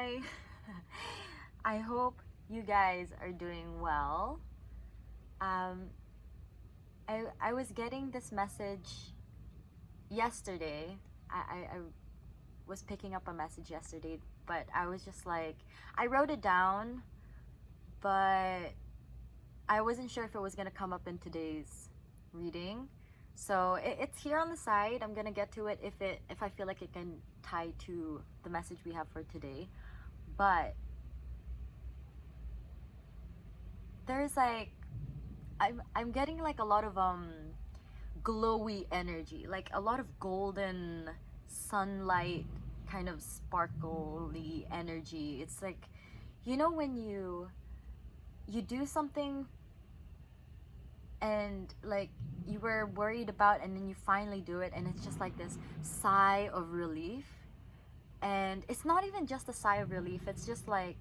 Hi! I hope you guys are doing well. I was getting this message yesterday. I was picking up a message yesterday, but I was just like, I wrote it down, but I wasn't sure if it was gonna come up in today's reading. So it's here on the side. I'm gonna get to it if I feel like it can tie to the message we have for today. But there's like I'm getting like a lot of glowy energy, like a lot of golden sunlight kind of sparkly energy. It's like, when you do something and like you were worried about, and then you finally do it, and it's just like this sigh of relief. And it's not even just a sigh of relief, it's just like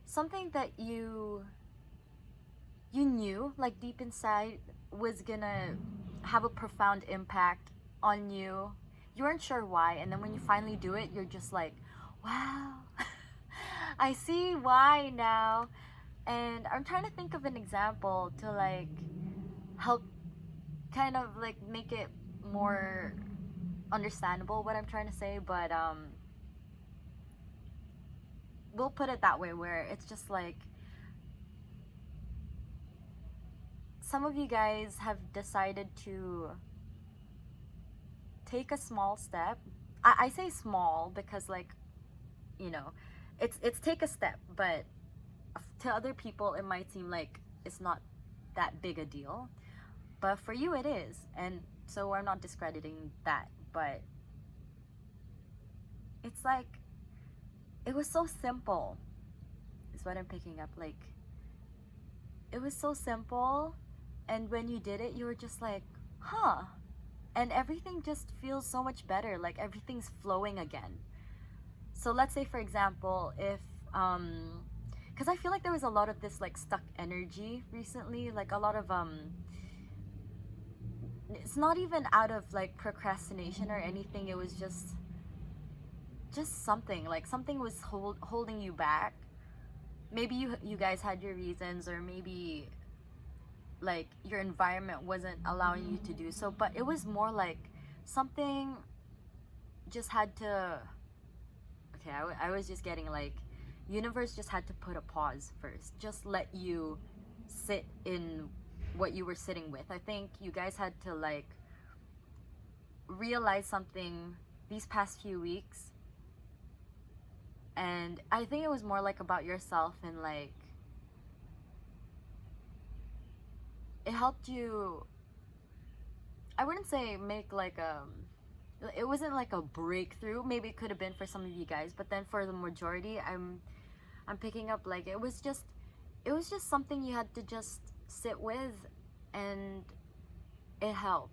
something that you knew like deep inside was gonna have a profound impact on you. You weren't sure why, and then when you finally do it, you're just like, wow. I see why now. And I'm trying to think of an example to like help kind of like make it more understandable what I'm trying to say, but we'll put it that way, where it's just like some of you guys have decided to take a small step. I say small because like, it's take a step, but to other people it might seem like it's not that big a deal, but for you it is. And so we're not discrediting that, but it's like it was so simple is what I'm picking up. Like, it was so simple, and when you did it, you were just like, huh. And everything just feels so much better, like everything's flowing again. So let's say, for example, if because I feel like there was a lot of this like stuck energy recently, like a lot of it's not even out of like procrastination or anything, it was just something, like something was holding you back. Maybe you guys had your reasons, or maybe like your environment wasn't allowing you to do so, but it was more like something just had to, okay, I was just getting like, universe just had to put a pause first, just let you sit in what you were sitting with. I think you guys had to like realize something these past few weeks, and I think it was more like about yourself, and like it helped you, I wouldn't say make like it wasn't like a breakthrough. Maybe it could have been for some of you guys, but then for the majority, I'm picking up like it was just something you had to just sit with, and it helped.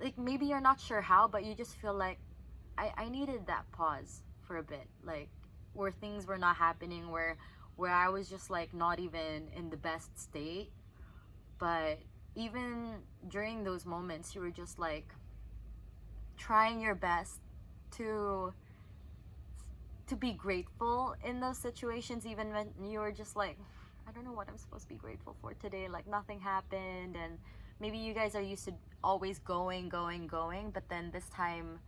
Like maybe you're not sure how, but you just feel like I needed that pause for a bit, like where things were not happening, where I was just like not even in the best state. But even during those moments, you were just like trying your best to be grateful in those situations, even when you were just like, I don't know what I'm supposed to be grateful for today, like nothing happened. And maybe you guys are used to always going, but then this time,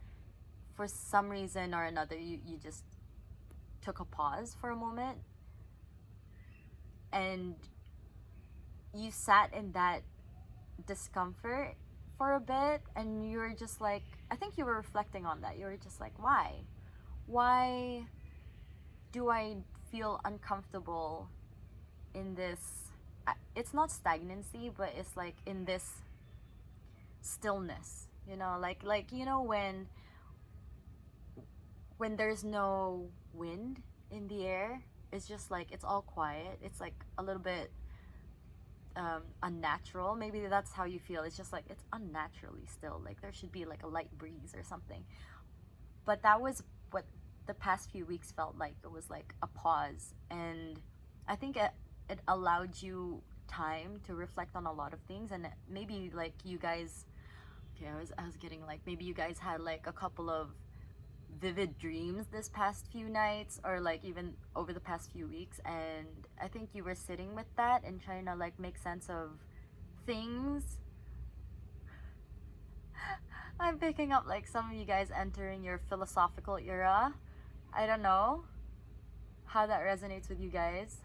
for some reason or another, you just took a pause for a moment, and you sat in that discomfort for a bit, and you were just like, I think you were reflecting on that. You were just like, why do I feel uncomfortable in this, it's not stagnancy, but it's like in this stillness, like when there's no wind in the air, it's just like it's all quiet. It's like a little bit unnatural. Maybe that's how you feel. It's just like it's unnaturally still, like there should be like a light breeze or something. But that was what the past few weeks felt like. It was like a pause, and I think it allowed you time to reflect on a lot of things. And maybe like you guys, okay, I was getting like, maybe you guys had like a couple of vivid dreams this past few nights, or like even over the past few weeks, and I think you were sitting with that and trying to like make sense of things. I'm picking up like some of you guys entering your philosophical era. I don't know how that resonates with you guys.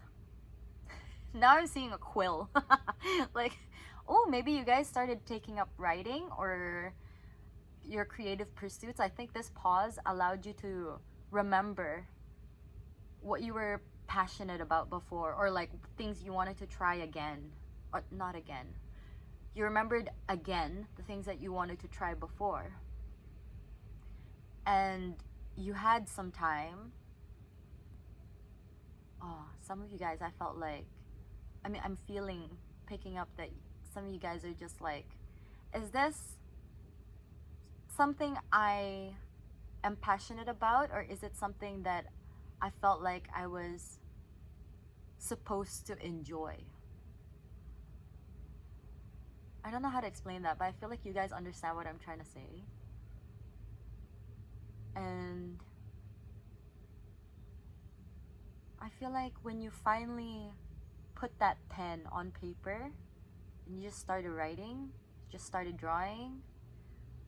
Now I'm seeing a quill. Like, oh, maybe you guys started taking up writing or your creative pursuits. I think this pause allowed you to remember what you were passionate about before, or like things you wanted to try again. Or not again. You remembered again the things that you wanted to try before. And you had some time. Oh, some of you guys, I felt like, I'm feeling, picking up that some of you guys are just like, is this something I am passionate about, or is it something that I felt like I was supposed to enjoy? I don't know how to explain that, but I feel like you guys understand what I'm trying to say. And I feel like when you finally put that pen on paper and you just started writing, just started drawing,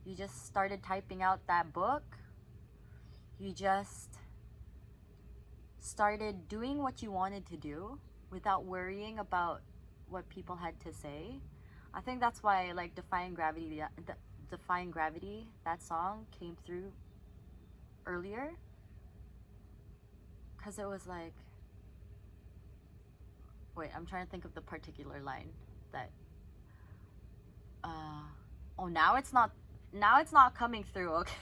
you just started typing out that book, you just started doing what you wanted to do without worrying about what people had to say. I think that's why like Defying Gravity, that song came through earlier, because it was like, wait, I'm trying to think of the particular line that oh, now it's not coming through. Okay.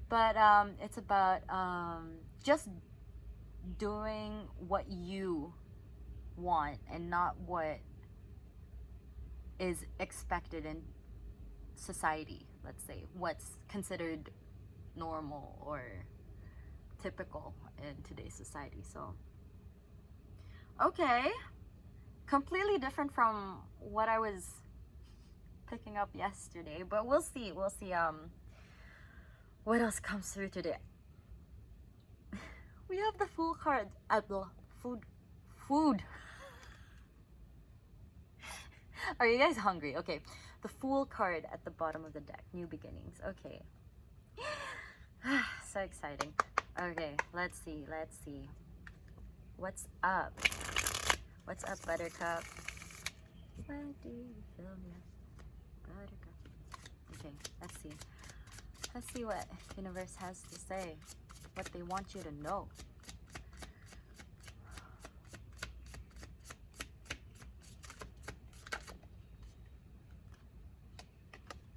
But it's about just doing what you want and not what is expected in society. Let's say what's considered normal or typical in today's society. So okay, completely different from what I was picking up yesterday, but we'll see what else comes through today. We have the Fool card at the food. Are you guys hungry? Okay, the Fool card at the bottom of the deck. New beginnings. Okay. So exciting. Okay, let's see. What's up? What's up, Buttercup? Why do you feel me, Buttercup? Okay, let's see. Let's see what universe has to say. What they want you to know.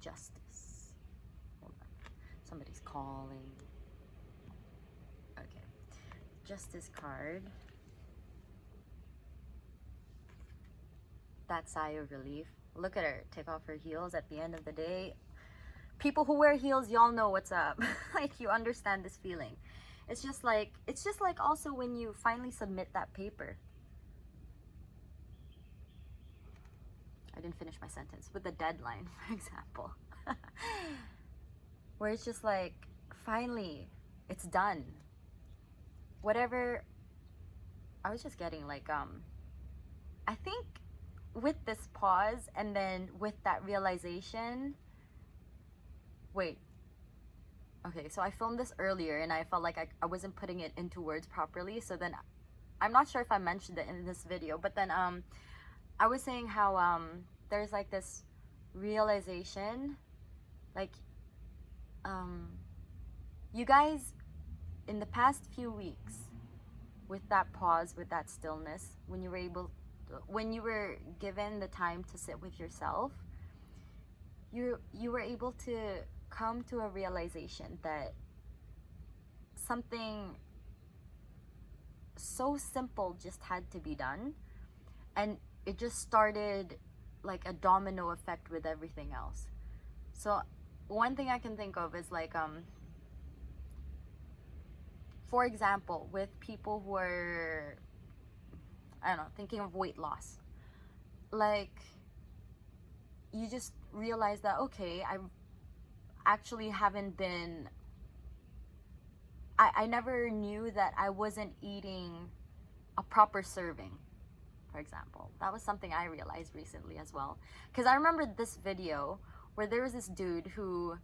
Justice. Hold on. Somebody's calling. Okay. Justice card. That sigh of relief. Look at her take off her heels at the end of the day. People who wear heels, y'all know what's up. Like, you understand this feeling. It's just like also when you finally submit that paper. I didn't finish my sentence. With the deadline, for example. Where it's just like, finally, it's done. Whatever. I was just getting like, I think with this pause and then with that realization, wait, okay, so I filmed this earlier and I felt like I wasn't putting it into words properly, so then I'm not sure if I mentioned it in this video, but then I was saying how there's like this realization, like you guys in the past few weeks, with that pause, with that stillness, when you were given the time to sit with yourself, you were able to come to a realization that something so simple just had to be done, and it just started like a domino effect with everything else. So one thing I can think of is like for example, with people who are, I don't know, thinking of weight loss, like you just realize that, okay, I actually haven't been I never knew that I wasn't eating a proper serving, for example. That was something I realized recently as well. Because I remember this video where there was this dude who,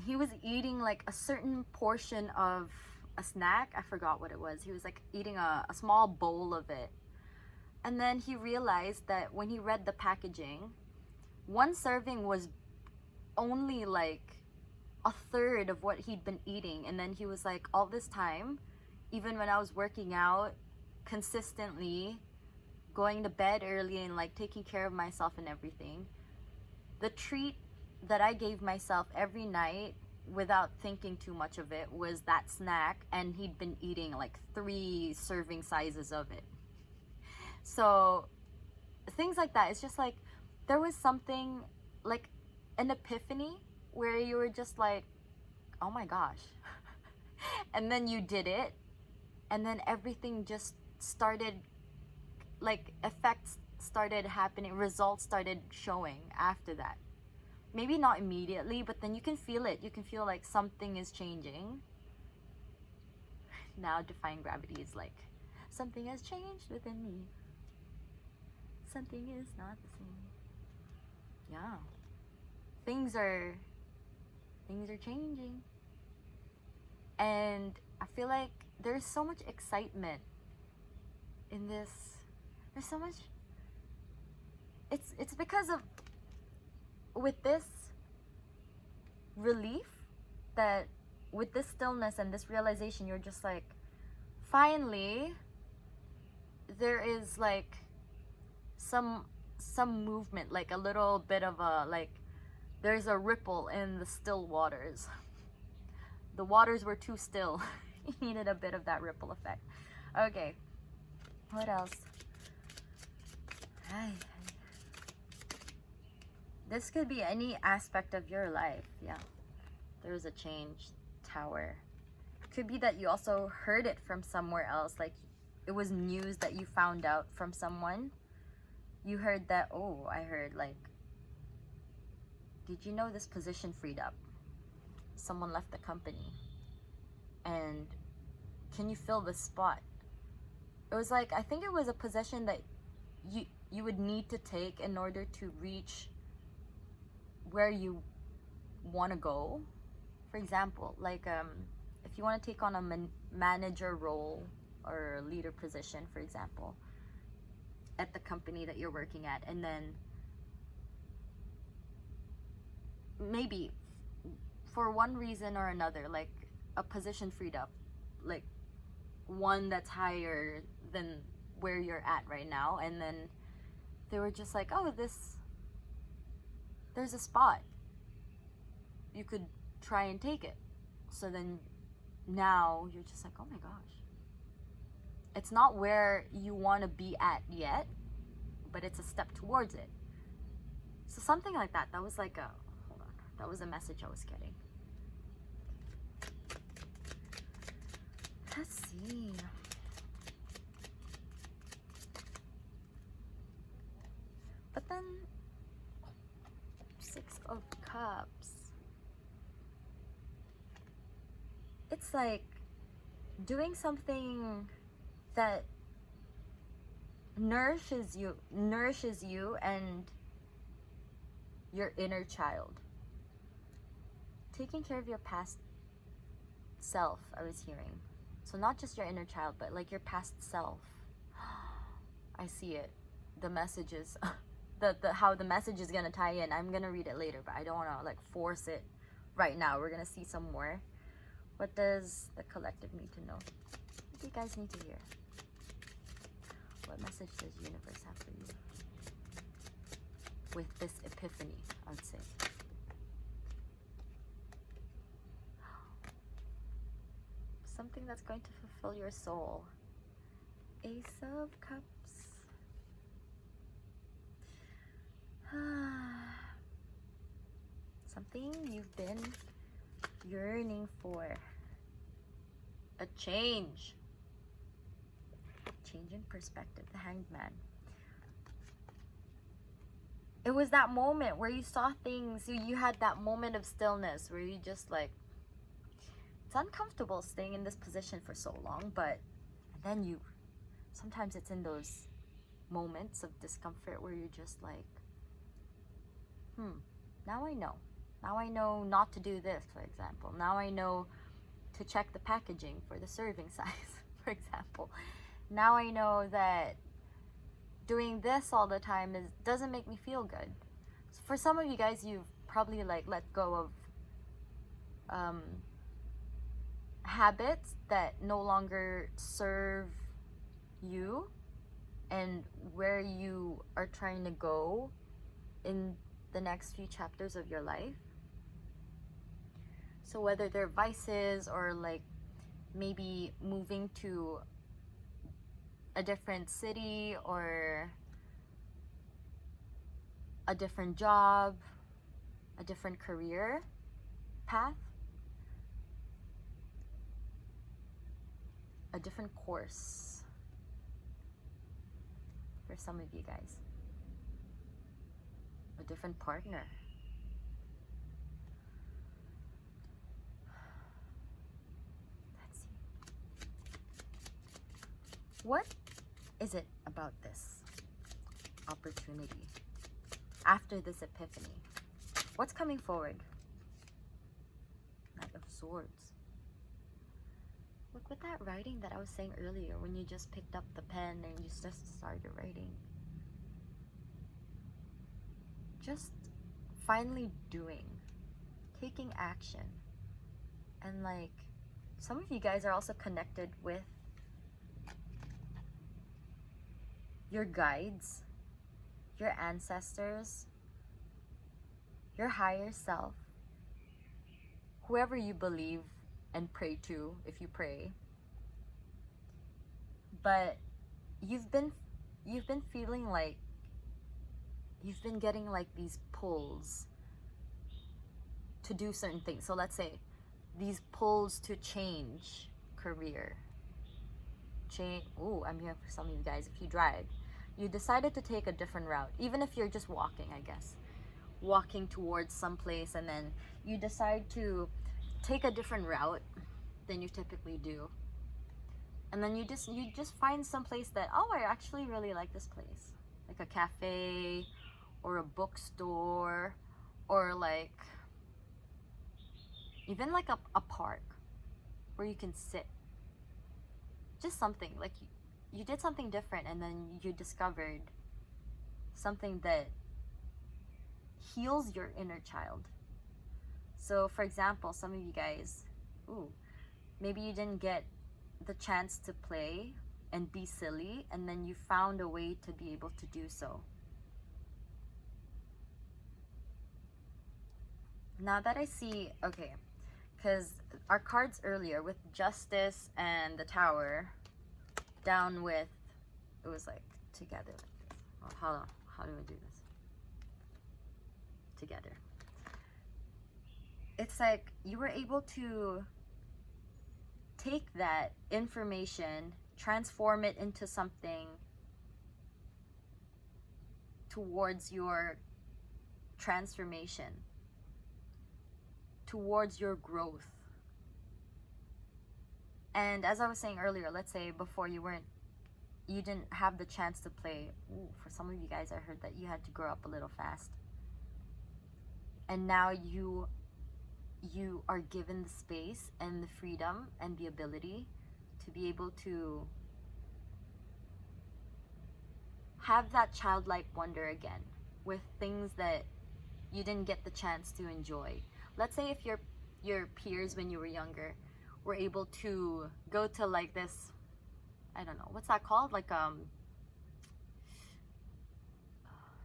he was eating like a certain portion of a snack. I forgot what it was. He was like eating a small bowl of it. And then he realized that when he read the packaging, one serving was only like a third of what he'd been eating. And then he was like, all this time, even when I was working out consistently, going to bed early and like taking care of myself and everything, the treat that I gave myself every night without thinking too much of it was that snack, and he'd been eating like 3 serving sizes of it. So things like that, it's just like there was something like an epiphany where you were just like, oh my gosh. And then you did it, and then everything just started, like effects started happening, results started showing after that. Maybe not immediately, but then you can feel it. You can feel like something is changing. Now defying gravity is like, something has changed within me. Something is not the same. Yeah. Things are changing. And I feel like there's so much excitement in this. There's so much. It's because of, with this relief, that with this stillness and this realization, you're just like, finally there is like some movement, like a little bit of a, like there's a ripple in the still waters. The waters were too still. You needed a bit of that ripple effect. Okay, what else? Hi. This could be any aspect of your life. Yeah, there's a change. Tower. Could be that you also heard it from somewhere else, like it was news that you found out from someone. You heard that, oh, I heard like, did you know this position freed up? Someone left the company, and can you fill the spot? It was like, I think it was a position that you would need to take in order to reach where you want to go. For example, like if you want to take on a manager role or leader position, for example, at the company that you're working at, and then maybe for one reason or another, like a position freed up, like one that's higher than where you're at right now, and then they were just like, oh, there's a spot, you could try and take it. So then now you're just like, oh my gosh, it's not where you want to be at yet, but it's a step towards it. So something like that. That was like a, hold on, that was a message I was getting. Let's see. But then 6 of Cups. It's like doing something that nourishes you and your inner child. Taking care of your past self, I was hearing. So not just your inner child, but like your past self. I see it. The messages, how the message is gonna tie in. I'm gonna read it later, but I don't wanna like force it right now. We're gonna see some more. What does the collective need to know? What do you guys need to hear? What message does the universe have for you with this epiphany, I'd say? Something that's going to fulfill your soul. Ace of Cups. Something you've been yearning for. A change. Change in perspective. The Hanged Man. It was that moment where you saw things, you had that moment of stillness where you just like, it's uncomfortable staying in this position for so long, but then sometimes it's in those moments of discomfort where you're just like, now I know. Now I know not to do this, for example. Now I know to check the packaging for the serving size, for example. Now I know that doing this all the time doesn't make me feel good. So for some of you guys, you've probably like let go of habits that no longer serve you and where you are trying to go in the next few chapters of your life. So whether they're vices or like maybe moving to a different city or a different job, a different career path, a different course for some of you guys, a different partner. Let's see. What is it about this opportunity after this epiphany? What's coming forward? Knight of Swords. Look, with that writing that I was saying earlier, when you just picked up the pen and you just started writing. Just finally doing, taking action. And like, some of you guys are also connected with your guides, your ancestors, your higher self, whoever you believe and pray to, if you pray. But you've been feeling like you've been getting like these pulls to do certain things. So let's say these pulls to change career. I'm here for some of you guys. If you drive, you decided to take a different route, even if you're just walking, I guess, walking towards some place, and then you decide to take a different route than you typically do, and then you just find some place that, oh, I actually really like this place, like a cafe or a bookstore, or like even like a park where you can sit. Just something like you did something different, and then you discovered something that heals your inner child. So for example, some of you guys, maybe you didn't get the chance to play and be silly, and then you found a way to be able to do so. Now that I see, okay, because our cards earlier with Justice and the Tower, down with, it was like together like this. Oh, how do I do this? Together. It's like you were able to take that information, transform it into something towards your transformation, towards your growth. And as I was saying earlier, let's say before you didn't have the chance to play. For some of you guys, I heard that you had to grow up a little fast. And now you are given the space and the freedom and the ability to be able to have that childlike wonder again with things that you didn't get the chance to enjoy. Let's say if your peers when you were younger were able to go to like this, I don't know, what's that called? Like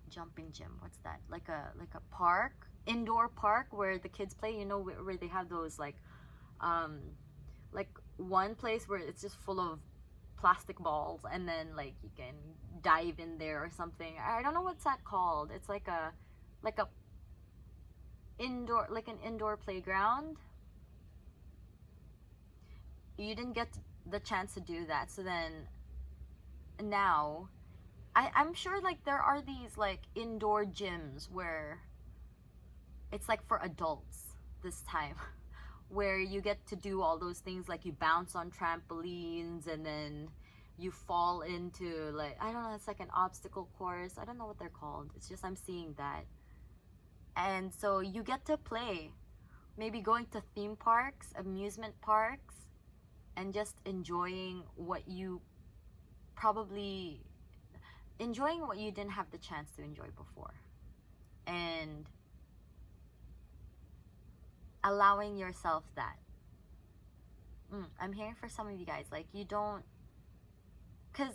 jumping gym. What's that? Like a park, indoor park where the kids play, you know, where they have those like one place where it's just full of plastic balls, and then like you can dive in there or something. I don't know what's that called. It's like a indoor, like an indoor playground. You didn't get the chance to do that, so then now I'm sure like there are these like indoor gyms where it's like for adults this time, where you get to do all those things, like you bounce on trampolines and then you fall into, like, I don't know, it's like an obstacle course. I don't know what they're called. It's just I'm seeing that. And so you get to play, maybe going to theme parks, amusement parks, and just enjoying what you didn't have the chance to enjoy before. And allowing yourself that. I'm hearing for some of you guys, like, you don't, because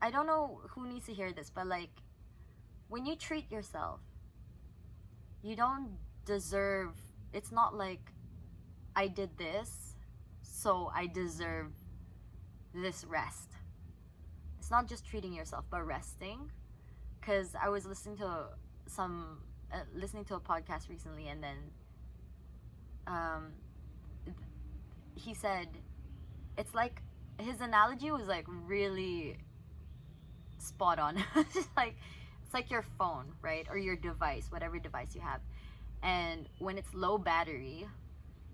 I don't know who needs to hear this, but like, when you treat yourself, you don't deserve, it's not like I did this, so I deserve this rest. It's not just treating yourself, but resting. Because I was listening to a podcast recently, and then he said, it's like, his analogy was like really spot on. It's like your phone, right? Or your device, whatever device you have. And when it's low battery,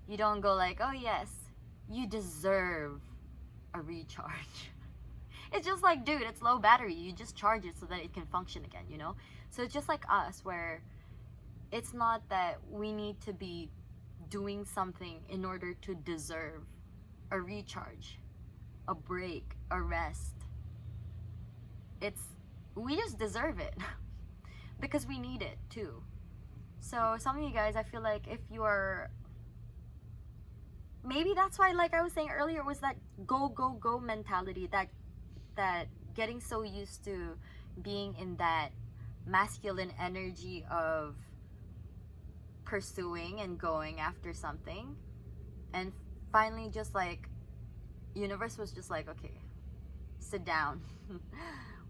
you don't go like, oh yes, you deserve a recharge. It's just like, dude, it's low battery. You just charge it so that it can function again, you know? So it's just like us, where it's not that we need to be doing something in order to deserve a recharge, a break, a rest. We just deserve it because we need it too. So some of you guys, I feel like if you are, maybe that's why, like I was saying earlier, it was that go, go, go mentality, that getting so used to being in that masculine energy of pursuing and going after something, and finally just like, universe was just like, okay, sit down.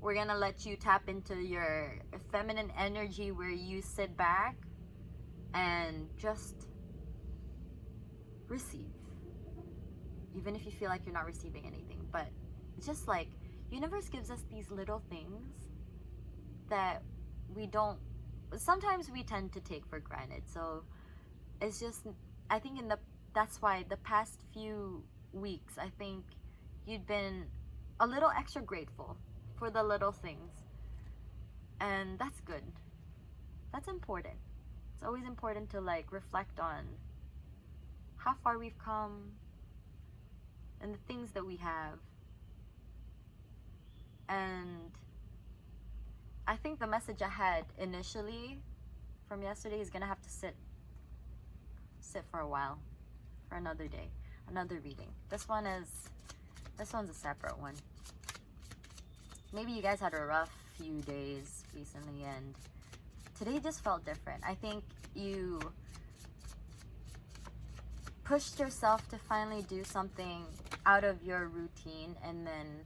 We're gonna let you tap into your feminine energy, where you sit back and just receive, even if you feel like you're not receiving anything. But it's just like, universe gives us these little things that sometimes we tend to take for granted. So it's just, I think that's why the past few weeks, I think you'd been a little extra grateful for the little things, and that's good. That's important. It's always important to like reflect on how far we've come and the things that we have. And I think the message I had initially from yesterday is gonna have to sit for a while, for another day, another reading. This one's a separate one. Maybe you guys had a rough few days recently, and today just felt different. I think you pushed yourself to finally do something out of your routine, and then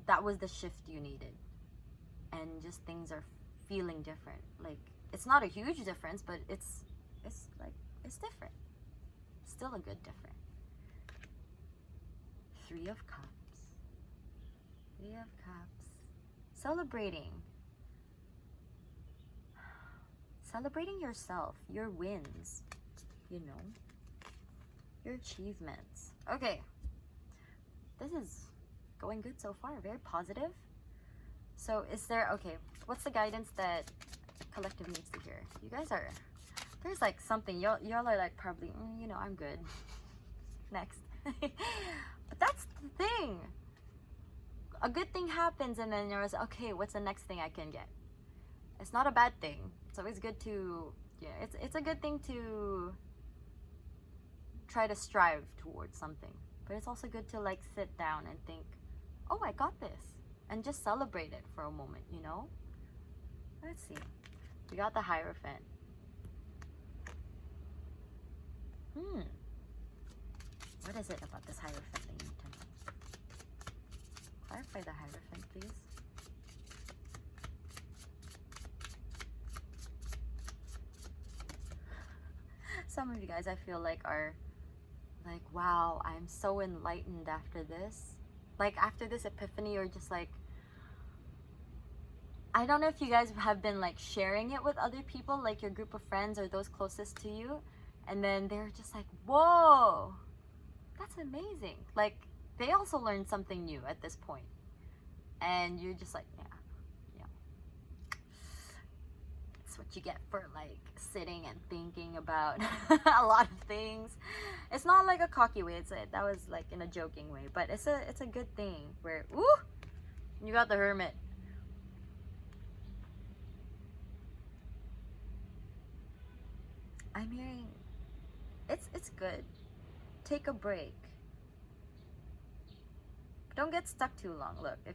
that was the shift you needed, and just things are feeling different. Like, it's not a huge difference, but it's different. Still a good different. Three of Cups. Celebrating yourself, your wins, you know, your achievements. Okay, this is going good so far, very positive. So what's the guidance that collective needs to hear? You guys are, there's like something, y'all are like probably, I'm good. Next. But that's the thing. A good thing happens, and then you're like, okay, what's the next thing I can get? It's not a bad thing. It's always good to, it's a good thing to try to strive towards something. But it's also good to like sit down and think, oh, I got this, and just celebrate it for a moment, you know? Let's see. We got the Hierophant. What is it about this Hierophant that you need to know? Clarify the Hierophant, please. Some of you guys, I feel like, are like, wow, I'm so enlightened after this. Like, after this epiphany, you're just like, I don't know if you guys have been like sharing it with other people, like your group of friends or those closest to you, and then they're just like, whoa, that's amazing. Like they also learned something new at this point, and you're just like, yeah, that's what you get for like sitting and thinking about a lot of things. It's not like a cocky way, that was like in a joking way, but it's a good thing where, ooh, you got the Hermit. I'm hearing it's good. Take a break. Don't get stuck too long. Look, if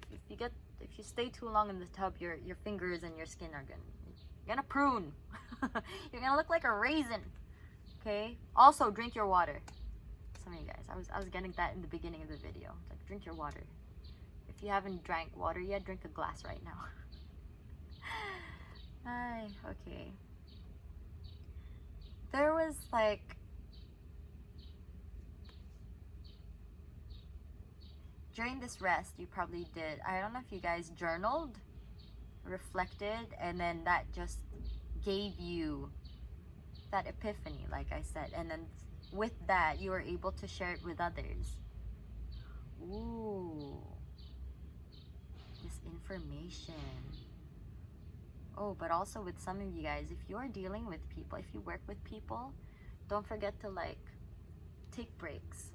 you stay too long in the tub, your fingers and your skin are gonna prune. You're gonna look like a raisin. Okay? Also, drink your water. Some of you guys, I was getting that in the beginning of the video. Like, drink your water. If you haven't drank water yet, drink a glass right now. Hi, okay. There was like, during this rest, you probably did, I don't know if you guys journaled, reflected, and then that just gave you that epiphany, like I said, and then with that, you were able to share it with others. Ooh, this information. Oh, but also with some of you guys, if you're dealing with people, if you work with people, don't forget to like take breaks.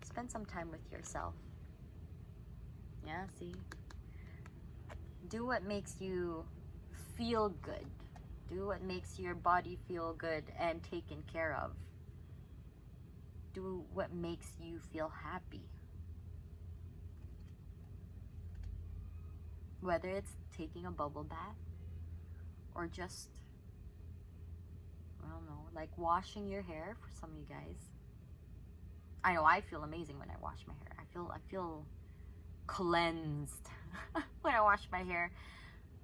Spend some time with yourself. Yeah, see? Do what makes you feel good. Do what makes your body feel good and taken care of. Do what makes you feel happy. Whether it's taking a bubble bath or just, I don't know, like washing your hair for some of you guys. I know I feel amazing when I wash my hair. I feel cleansed when I wash my hair.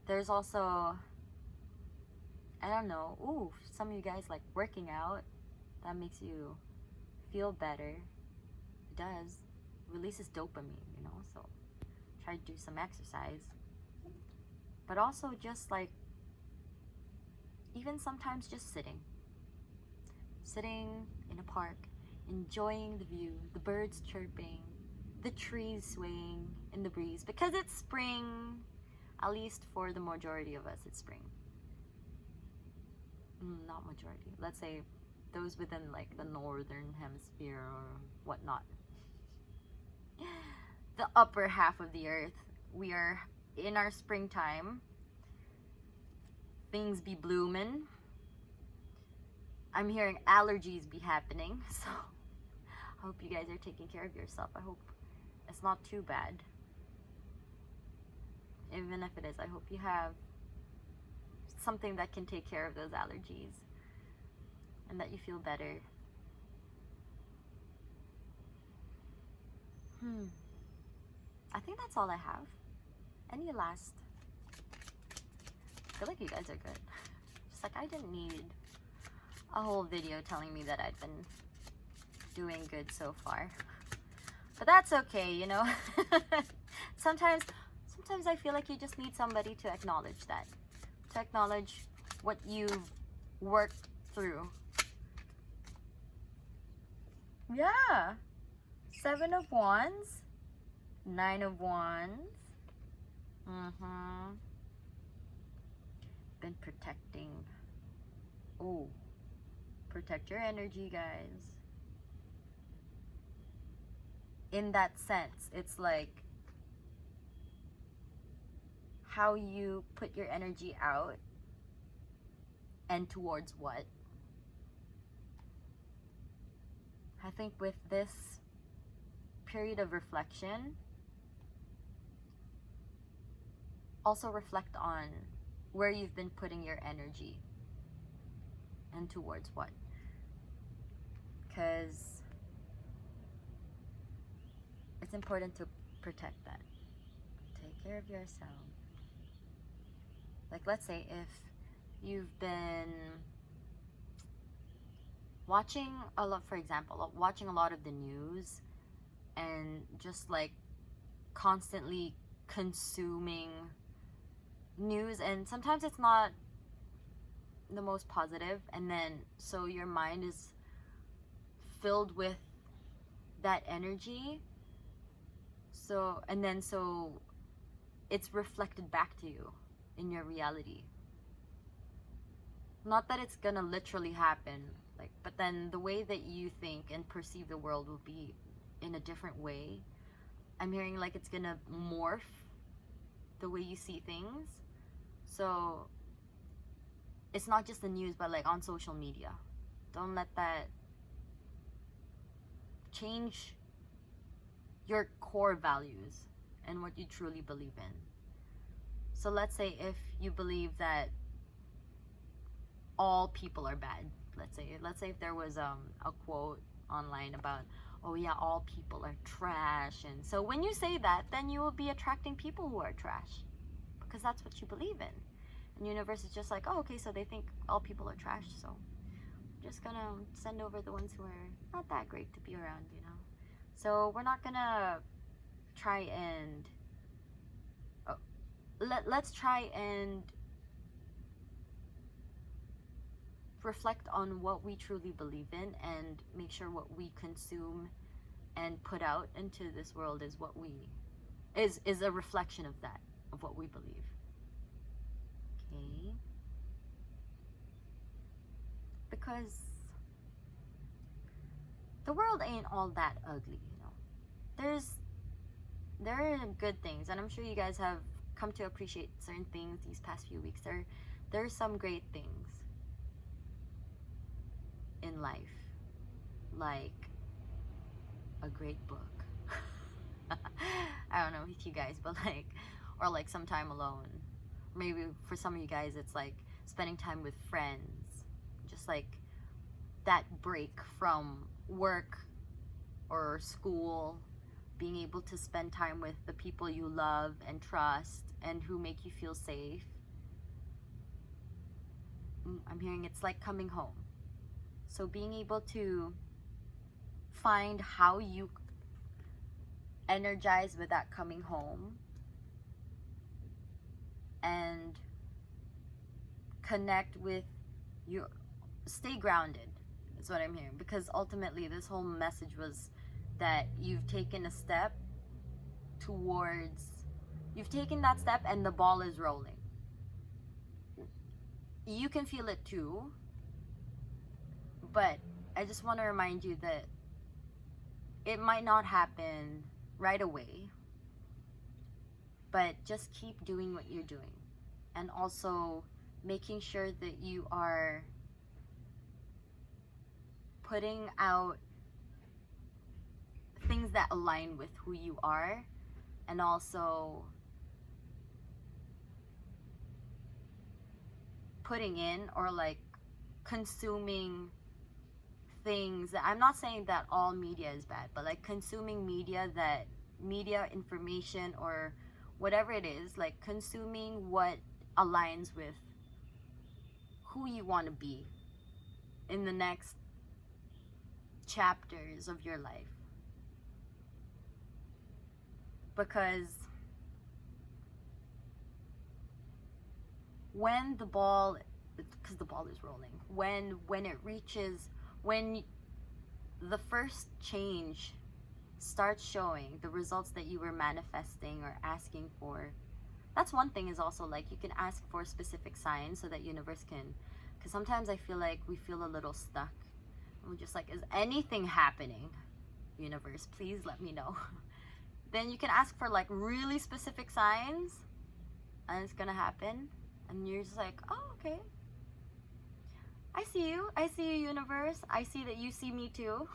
There's also, I don't know, ooh, some of you guys like working out. That makes you feel better. It does. Releases dopamine, you know, so try to do some exercise. But also just like, even sometimes just sitting in a park, enjoying the view, the birds chirping, the trees swaying in the breeze, because it's spring. At least for the majority of us, it's spring. Not majority, let's say those within like the northern hemisphere or whatnot, the upper half of the earth, we are in our springtime. Things be blooming. I'm hearing allergies be happening, so I hope you guys are taking care of yourself. I hope it's not too bad. Even if it is, I hope you have something that can take care of those allergies and that you feel better. I think that's all I have. Any last? I feel like you guys are good. Just like I didn't need a whole video telling me that I've been doing good so far. But that's okay, you know. Sometimes I feel like you just need somebody to acknowledge that. To acknowledge what you've worked through. Yeah. 7 of Wands. 9 of Wands. Been protecting. Oh. Protect your energy, guys. In that sense, it's like how you put your energy out and towards what. I think with this period of reflection, also reflect on where you've been putting your energy and towards what. Because it's important to protect that. Take care of yourself. Like, let's say if you've been watching a lot, for example, watching a lot of the news and just like constantly consuming news, and sometimes it's not the most positive, and then so your mind is filled with that energy, so it's reflected back to you in your reality. Not that it's gonna literally happen, like, but then the way that you think and perceive the world will be in a different way. I'm hearing like it's gonna morph the way you see things. So it's not just the news, but like on social media. Don't let that change your core values and what you truly believe in. So let's say if you believe that all people are bad, let's say if there was a quote online about, oh yeah, all people are trash, and so when you say that, then you will be attracting people who are trash, because that's what you believe in. And the universe is just like, oh, okay, so they think all people are trash, so I'm just gonna send over the ones who are not that great to be around, you know. So we're not gonna try and let's try and reflect on what we truly believe in, and make sure what we consume and put out into this world is what we is a reflection of that, of what we believe. Okay, because the world ain't all that ugly, you know. There are good things, and I'm sure you guys have come to appreciate certain things these past few weeks. There are some great things in life, like a great book. I don't know with you guys, but like, or like some time alone. Maybe for some of you guys, it's like spending time with friends, just like that break from work or school, being able to spend time with the people you love and trust and who make you feel safe. I'm hearing it's like coming home. So being able to find how you energize with that coming home and connect with your, stay grounded is what I'm hearing, because ultimately this whole message was that you've taken a step towards, you've taken that step and the ball is rolling. You can feel it too, but I just want to remind you that it might not happen right away, but just keep doing what you're doing, and also making sure that you are putting out things that align with who you are, and also putting in or like consuming things that, I'm not saying that all media is bad, but like consuming media information or whatever it is, like consuming what aligns with who you want to be in the next chapters of your life. Because when the ball, because the ball is rolling, when it reaches, when the first change starts showing the results that you were manifesting or asking for, that's one thing. Is also like you can ask for specific signs so that universe can, because sometimes I feel like we feel a little stuck. We're just like, is anything happening? Universe, please let me know. Then you can ask for like really specific signs, and it's gonna happen, and you're just like, oh, okay, I see you, universe, I see that you see me too.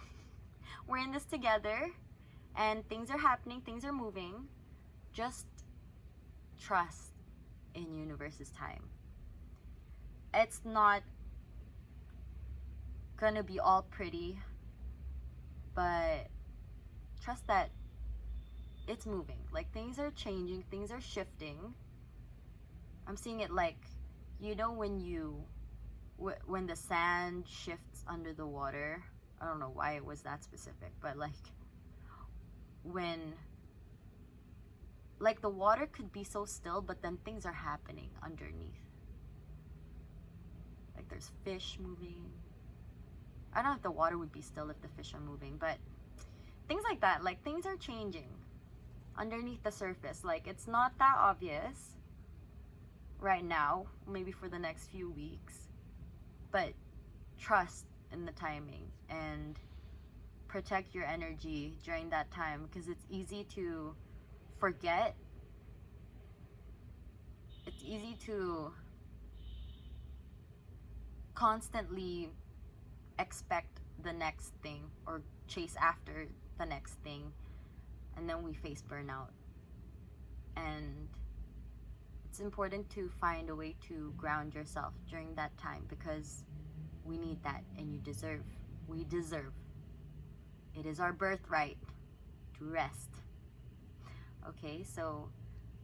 We're in this together, and things are happening, things are moving. Just trust in universe's time. It's not gonna be all pretty, but trust that it's moving. Like, things are changing, things are shifting. I'm seeing it like, you know, when the sand shifts under the water. I don't know why it was that specific, but like when, like the water could be so still, but then things are happening underneath. Like there's fish moving. I don't know if the water would be still if the fish are moving, but things like that. Like things are changing underneath the surface. Like it's not that obvious right now, maybe for the next few weeks, but trust in the timing and protect your energy during that time, because it's easy to forget. It's easy to constantly expect the next thing or chase after the next thing, and then we face burnout. And it's important to find a way to ground yourself during that time, because we need that, and you deserve. We deserve. It is our birthright to rest. Okay, so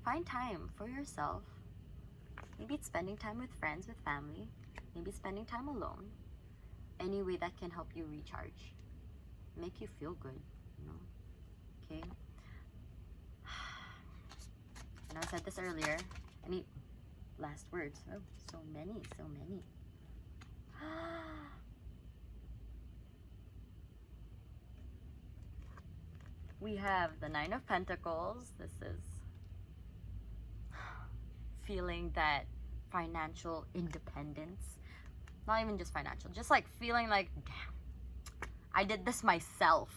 find time for yourself. Maybe it's spending time with friends, with family. Maybe spending time alone. Any way that can help you recharge. Make you feel good, you know? Okay? And I said this earlier. Any last words? Oh, so many, so many. We have the Nine of Pentacles. This is feeling that financial independence. Not even just financial, just like feeling like, damn, I did this myself.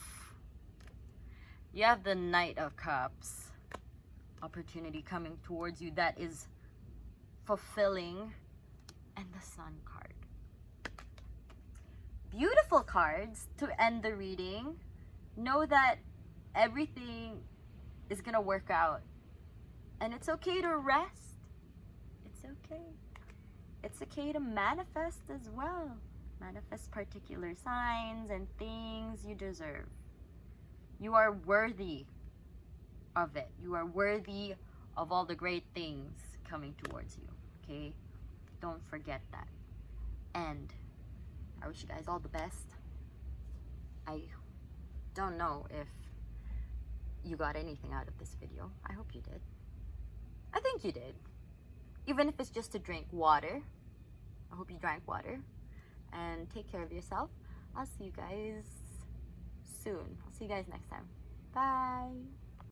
You have the Knight of Cups. Opportunity coming towards you that is fulfilling. And the Sun card. Beautiful cards to end the reading. Know that everything is gonna work out, and it's okay to rest. It's okay. It's okay to manifest as well. Manifest particular signs and things you deserve. You are worthy of it. You are worthy of all the great things coming towards you. Okay? Don't forget that. And I wish you guys all the best. I don't know if you got anything out of this video. I hope you did. I think you did. Even if it's just to drink water. I hope you drank water. And take care of yourself. I'll see you guys soon. I'll see you guys next time. Bye.